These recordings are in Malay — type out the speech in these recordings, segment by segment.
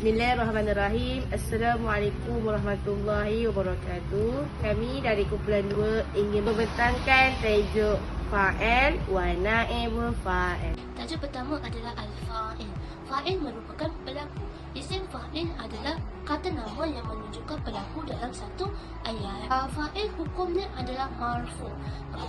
Bismillahirrahmanirrahim. Assalamualaikum warahmatullahi wabarakatuh. Kami dari kumpulan 2 ingin membentangkan tajuk fa'il wa naibul fa'il. Tajuk pertama adalah al-fa'il. Fa'il merupakan pelaku. Isim fa'il adalah kata nama yang menunjukkan pelaku dalam satu ayat. Fa'il hukumnya adalah marfu.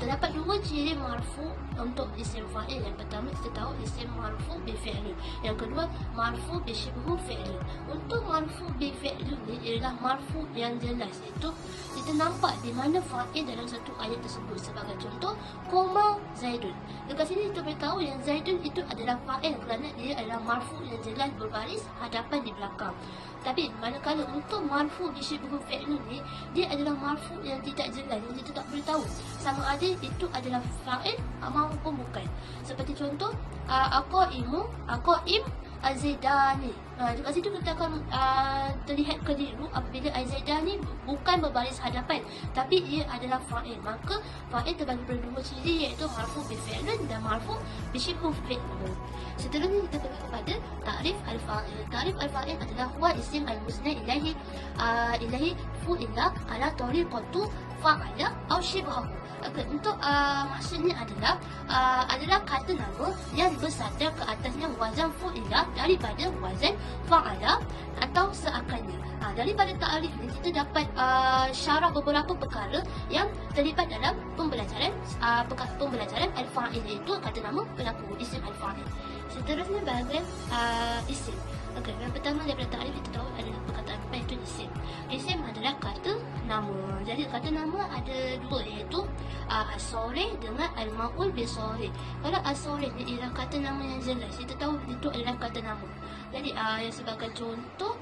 Terdapat dua ciri marfu untuk isim fa'il. Yang pertama kita tahu isim marfu bi fi'li. Yang kedua marfu bi syibhu fi'li. Untuk marfu bi fi'li ni ialah marfu yang jelas, iaitu kita nampak di mana fa'il dalam satu ayat tersebut. Sebagai contoh, koma Zaidun. Dekat sini kita beritahu yang Zaidun itu adalah fa'il kerana dia adalah marfu yang jelas berbaris hadapan di belakang. Tapi manakala untuk marfu bi syibhu fi'li ni, dia adalah marfu yang tidak jelas, yang kita tak boleh tahu sama ada itu adalah fa'il maupun bukan. Seperti contoh, aqaimu, aqaim Azaidani. Dekat situ kita akan terlihat keliru apabila Azaidani bukan berbaris hadapan, tapi ia adalah fa'il. Maka fa'il terbagi pada dua ciri, iaitu marfu bi fi'lin dan marfu bi syibhu fi'lin. Seterusnya kita pergi kepada ta'rif al-fa'il. Ta'rif al-fa'il adalah huwa isim al-musnad ilahi fu'ila ala tariqatu fa'ala aw shibhahu. Untuk maksudnya adalah kata nama yang bersandar ke atasnya wazan fu'ila daripada wazan fa'ala atau seakannya. Daripada ta'rif ni kita dapat syarah beberapa perkara yang terlibat dalam pembelajaran al-fa'il, iaitu kata nama pelaku, isim al-fa'il. Seterusnya bahagian isim. Yang pertama daripada ta'rif kita tahu adalah perkataan apa itu isim. Isim adalah kata nama. Jadi kata nama ada dua, iaitu as-sorih dengan al-ma'ul bi-sorih. Kalau as-sorih ni ialah kata nama yang jelas, kita tahu itu adalah kata nama. Jadi yang sebagai contoh,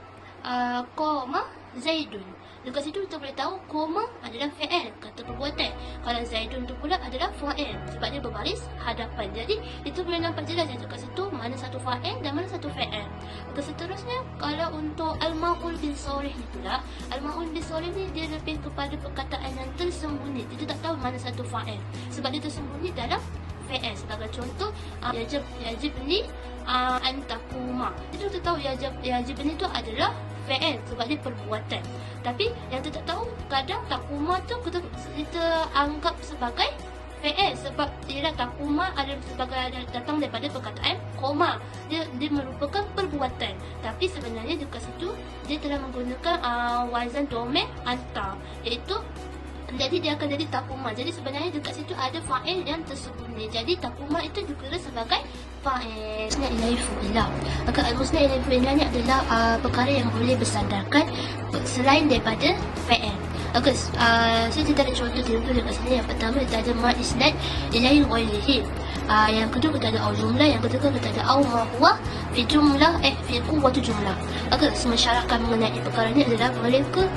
qoma Zaidun. Dekat situ kita boleh tahu koma adalah fi'il, kata perbuatan. Kalau Zaidun tu pula adalah fa'il sebab dia berbaris hadapan. Jadi itu boleh nampak jelas dekat situ mana satu fa'il dan mana satu fi'il. Seterusnya, kalau untuk al-ma'ul bin sorih ni pula, al-ma'ul bin sorih ni dia lebih kepada perkataan yang tersembunyi. Kita tak tahu mana satu fa'il sebab dia tersembunyi dalam fi'il. Sebagai contoh, yajib ni antakuma. Itu kita tahu yajib ni tu adalah fi'il sebab dia perbuatan. Tapi yang kita tak tahu, kadang takuma tu kita anggap sebagai fi'il sebab dia takuma ada sebagai datang daripada perkataan koma. Dia merupakan perbuatan. Tapi sebenarnya dekat situ dia telah menggunakan wazan domain anta, iaitu jadi dia akan jadi takuma. Jadi sebenarnya dekat situ ada fa'il yang tersembunyi. Jadi takuma itu juga sebagai fa'il. Musnad ilahi fu'ilah. Maka al-musnad ilahi fu'ilah ni adalah perkara yang boleh bersandarkan selain daripada fa'il. Saya tidak ada contoh dekat sini. Yang pertama kita ada ma isnad ilahi ghairihi. Yang kedua kita ada au jumlah. Yang ketiga kita ada au ma huwa fi jumlah fi quwwati jumlah. Mensyarahkan mengenai perkara ini adalah mereka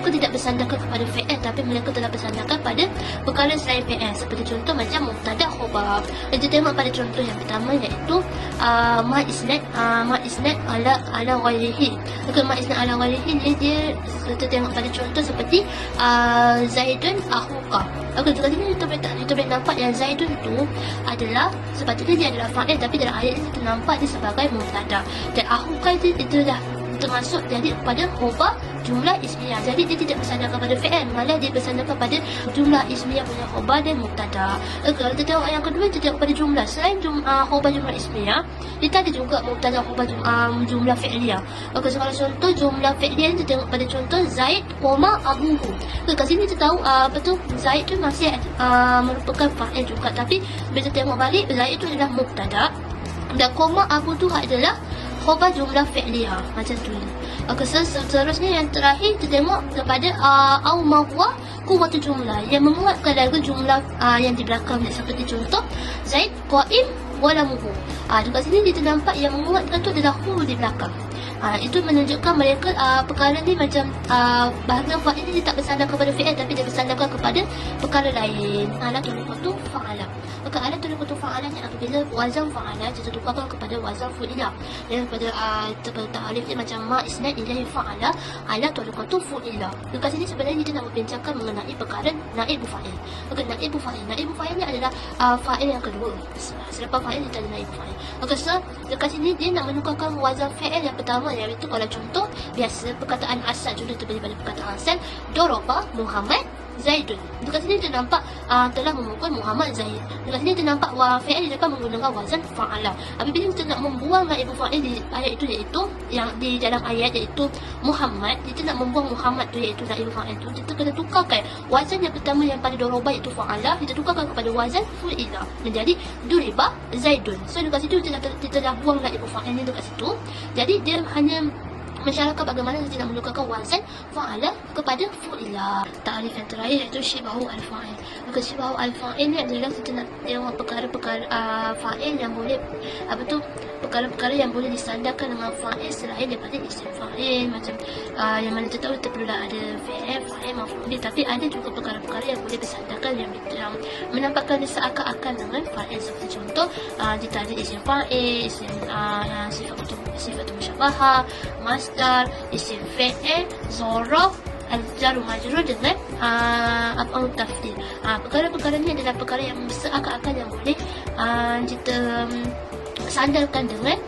tidak bersandarkan kepada fi'il, tapi mereka telah bersandarkan pada perkara selain fi'il. Seperti contoh macam mubtada khabar. Kita tengok pada contoh yang pertama, iaitu ma isnad ala ghairihi. Ma isnad ala ghairihi ni dia kita tengok pada contoh seperti Zaidun akhuka. Dekat sini kita boleh nampak yang Zaidun tu adalah sepatutnya dia adalah fa'il, tapi dalam ayat ini kita nampak dia sebagai mubtada. Dan akhuka itu dah termasuk jadi pada khabar jumlah ismiyah. Jadi dia tidak bersandarkan pada fi'il, malah dia bersandarkan pada jumlah ismiyah punya khabar dan mubtada. Kalau kita tengok yang kedua, kita tengok pada jumlah. Selain khabar jumlah ismiyah, kita ada juga mubtada khabar jumlah fi'liyah. Kalau contoh jumlah fi'liyah ni kita tengok pada contoh Zaid koma abuhu. Kat sini kita tahu Zaid tu masih merupakan fa'il juga, tapi bila kita tengok balik, Zaid tu adalah mubtada dan koma abu tu adalah khabar jumlah fi'liyah. Macam tu. Seterusnya yang terakhir kita tengok kepada au ma huwa quwwatu jumlah, yang menguatkan lagi jumlah yang di belakangnya. Seperti contoh Zaid qaim wa lamuhu. Dekat sini kita nampak yang menguatkan tu adalah hu di belakang. Itu menunjukkan mereka perkara ni macam bahagian fa'il ni tak bersandar kepada fi'il tapi dia bersandarkan kepada perkara lain. Ala tuliqatu fa'ala. Maka ala tuliqatu fa'ala ni apabila wazan fa'ala ditukarkan kepada wazan fu'ila. Dan pada ta'arif ni macam ma isnad ilahi fa'ala ala tuliqatu fu'ila. Dekat sini sebenarnya kita nak membincangkan mengenai perkara naibu fa'il. Maka naibu fa'il ni adalah fa'il yang kedua. Selepas fa'il kita ada naibu fa'il. Maka dekat sini dia nak menukarkan wazan fi'il yang pertama, iaitu kalau contoh biasa perkataan asal, contoh daripada perkataan asal Doroba Muhammad Zaidun. Dekat sini kita nampak telah memukul Muhammad Zaid. Dekat sini kita nampak fi'il dia akan menggunakan wazan fa'ala. Apabila kita nak membuang naibu fa'il di ayat itu, iaitu yang di dalam ayat iaitu Muhammad, kita nak membuang Muhammad tu iaitu naibu fa'il tu, kita kena tukarkan wazan yang pertama yang pada doroba iaitu fa'ala, kita tukarkan kepada wazan fu'ila menjadi duriba Zaidun. So dekat situ kita dah buang naibu fa'il ni dekat situ. Jadi dia hanya masyarakat bagaimana kita nak menukarkan wazan fa'ala kepada fu'ila. Ta'rif yang terakhir iaitu syibahu al-fa'il. Maka syibahu al-fa'il ni adalah kita nak tengok perkara-perkara fa'il yang boleh perkara-perkara yang boleh disandarkan dengan fa'il selain daripada isim fa'il. Macam yang mana kita tahu kita perlu ada fi'il, fa'il, maf'ul bih, tapi ada juga perkara-perkara yang boleh disandarkan yang menampakkan seakan-akan dengan fa'il. Seperti contoh kita ada isim fa'il, isim sifat musyabahah, masdar, isim fi'il, zaraf, al-jar majrur dengan af'al tafdhil. Perkara-perkara ni adalah perkara yang seakan-akan yang boleh kita sandarkan dengan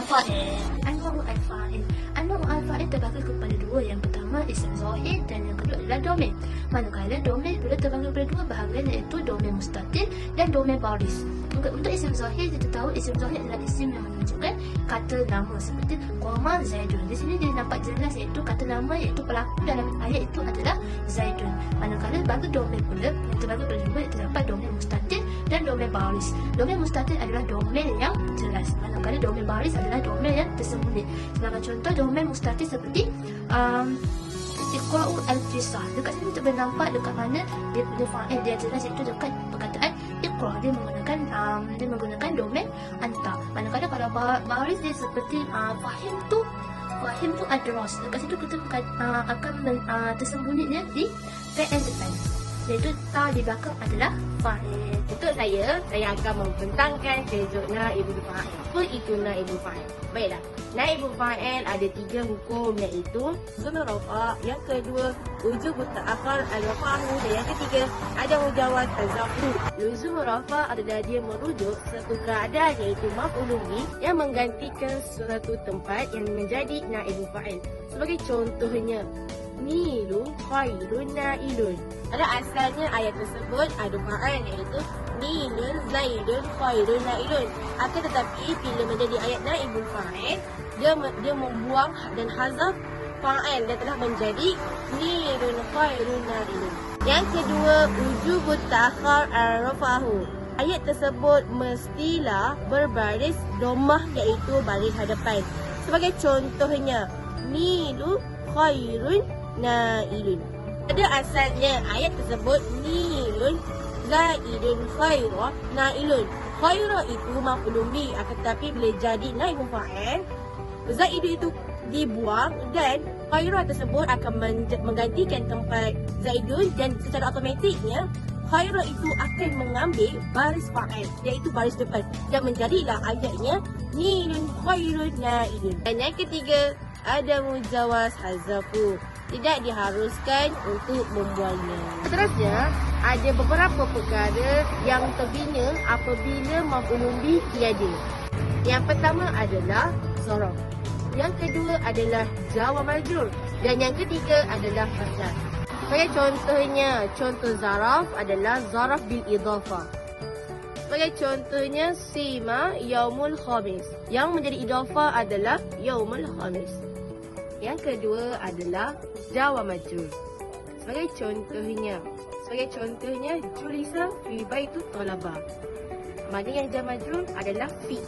fa'il. Anwa'u al-fa'il. Anwa'u al-fa'il terbagi kepada dua. Yang pertama isim zahir dan yang kedua adalah domain. Manakala domain boleh terbagi kepada dua bahagian, iaitu domain mustatir dan domain baris. Untuk isim zahir, kita tahu isim zahir adalah isim yang menunjukkan kata nama seperti qama Zaidun. Di sini dia nampak jelas iaitu kata nama, iaitu pelaku dalam ayat itu adalah Zaidun. Manakala bagi domain pula yang terbagi kepada dua, terdapat domain mustatir dan domain baris. Domain mustatir adalah domain yang jelas, manakala domain baris adalah domain yang tersembunyi. Sebagai contoh domain mustatir seperti Iqra'u al-Fisah. Dekat sini kita boleh nampak dekat mana dia punya fa'il dia jelas, iaitu dekat perkataan Iqra', dia menggunakan domain anta. Manakala kalau baris dia seperti fahim tu adras. Dekat situ kita akan tersembunyinya di fi'il depan, iaitu ta di belakang adalah fa'il. Untuk saya akan membentangkan tajuk naibul fa'il. Apa itu naibul fa'il? Baiklah, naibul fa'il ada 3 hukum, iaitu zunur rafa', yang kedua wujub ta'akhir al-waqa'u, dan yang ketiga ada mujawaz al-zafu. Luzum rafa' adalah dia merujuk satu keadaan, iaitu maf'ulun bih yang menggantikan suatu tempat yang menjadi naibul fa'il. Sebagai contohnya Nilun khairun nailun. Pada asalnya ayat tersebut ada fa'il, iaitu Nilun Zaidun khairun nailun. Akan tetapi bila menjadi ayat naibul fa'il, dia membuang dan hazaf fa'il dan telah menjadi Nilun khairun nailun. Yang kedua, wujubut ta'akhir ar-rafahu. Ayat tersebut mestilah berbaris domah, iaitu baris hadapan. Sebagai contohnya Nilu khairun nailun. Pada asalnya ayat tersebut Nilun Zaidun khairun nailun. Khairun itu maf'ulun bih, akan tetapi bila jadi naibul fa'il, Zaidun itu dibuang dan khairun tersebut akan menggantikan tempat Zaidun, dan secara automatiknya khairun itu akan mengambil baris fa'il, iaitu baris depan, dan menjadilah ayatnya Nilun khairun nailun. Dan yang ketiga ada mujawaz hazafu, tidak diharuskan untuk membuangnya. Seterusnya, ada beberapa perkara yang terbina apabila maf'ulun bih tiada. Yang pertama adalah zaraf. Yang kedua adalah jawab majrur. Dan yang ketiga adalah masdar. Sebagai contohnya, contoh zaraf adalah zaraf bil idhafah. Sebagai contohnya, sima yaumul khamis. Yang menjadi idhafah adalah yaumul khamis. Yang kedua adalah jawab majrur. Sebagai contohnya julisa fi baitu talaba. Mana yang jawab majrur adalah fi.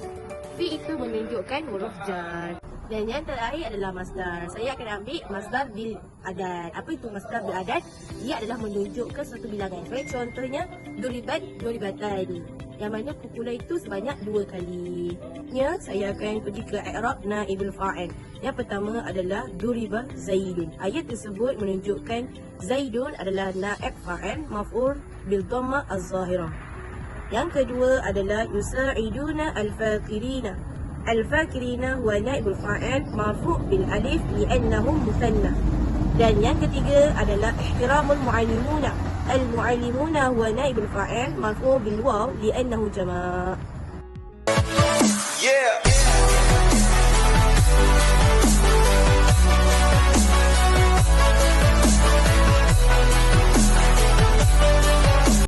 Fi itu menunjukkan huruf jar. Dan yang terakhir adalah masdar. Saya akan ambil masdar bil adad. Apa itu masdar bil adad? Dia adalah menunjukkan suatu bilangan. Sebagai contohnya duribat, duribatan. yang mana pukulan itu sebanyak 2 kali. Ya, saya akan pergi ke i'rab naibul fa'il. Yang pertama adalah duriba Zaidun. Ayat tersebut menunjukkan Zaidun adalah naib fa'il maf'ul bil dhamma az-zahirah. Yang kedua adalah yusa'iduna al-fakirina. Al-fakirina huwa naibul fa'il marfu' bil alif li'annahum muthanna. Dan yang ketiga adalah ihtiramul mu'allimuna. Al-mu'allimuna huwa naibul fa'il marfu' bil waw li'annahu jama'.